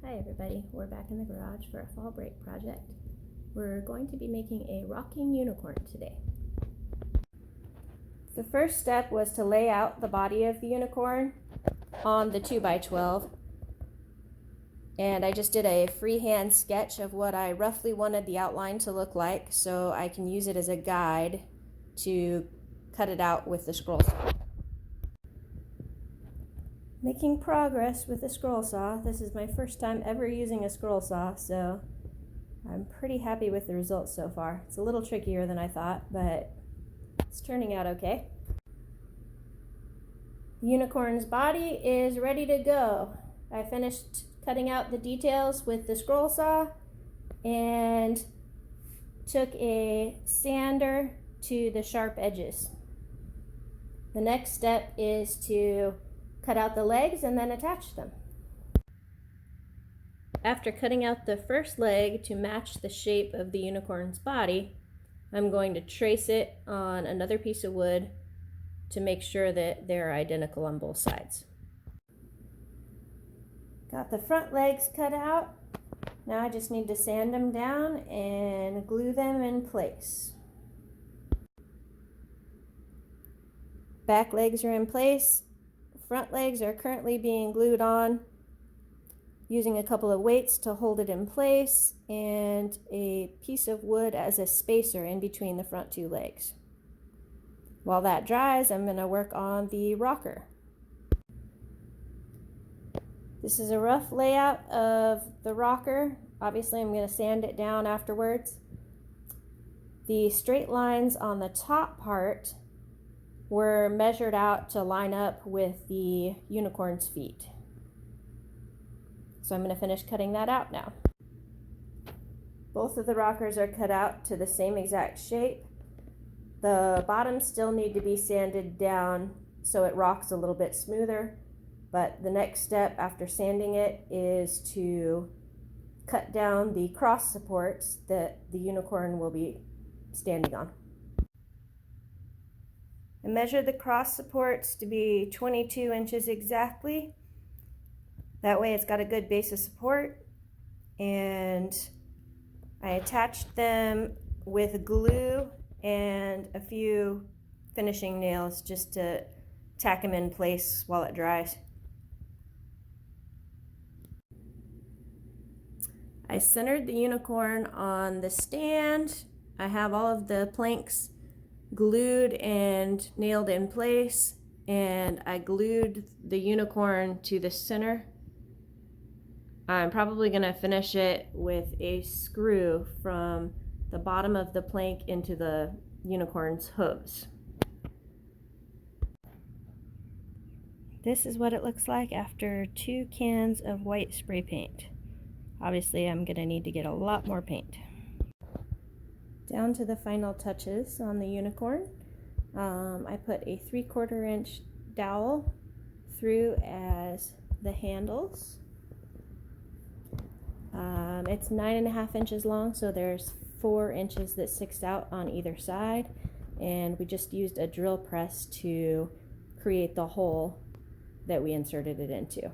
Hi everybody, we're back in the garage for a fall break project. We're going to be making a rocking unicorn today. The first step was to lay out the body of the unicorn on the 2x12, and I just did a freehand sketch of what I roughly wanted the outline to look like so I can use it as a guide to cut it out with the scroll saw. Making progress with the scroll saw. This is my first time ever using a scroll saw, so I'm pretty happy with the results so far. It's a little trickier than I thought, but it's turning out okay. The unicorn's body is ready to go. I finished cutting out the details with the scroll saw and took a sander to the sharp edges. The next step is to cut out the legs and then attach them. After cutting out the first leg to match the shape of the unicorn's body, I'm going to trace it on another piece of wood to make sure that they're identical on both sides. Got the front legs cut out. Now I just need to sand them down and glue them in place. Back legs are in place. Front legs are currently being glued on using a couple of weights to hold it in place and a piece of wood as a spacer in between the front two legs. While that dries, I'm going to work on the rocker. This is a rough layout of the rocker. Obviously, I'm going to sand it down afterwards. The straight lines on the top part were measured out to line up with the unicorn's feet. So I'm going to finish cutting that out now. Both of the rockers are cut out to the same exact shape. The bottoms still need to be sanded down so it rocks a little bit smoother, but the next step after sanding it is to cut down the cross supports that the unicorn will be standing on. I measured the cross supports to be 22 inches exactly. That way it's got a good base of support, and I attached them with glue and a few finishing nails just to tack them in place while it dries. I centered the unicorn on the stand. I have all of the planks glued and nailed in place, and I glued the unicorn to the center. I'm probably going to finish it with a screw from the bottom of the plank into the unicorn's hooves. This is what it looks like after 2 cans of white spray paint. Obviously, I'm going to need to get a lot more paint. Down to the final touches on the unicorn. I put a 3/4 inch dowel through as the handles. It's 9.5 inches long, so there's 4 inches that sticks out on either side, and we just used a drill press to create the hole that we inserted it into.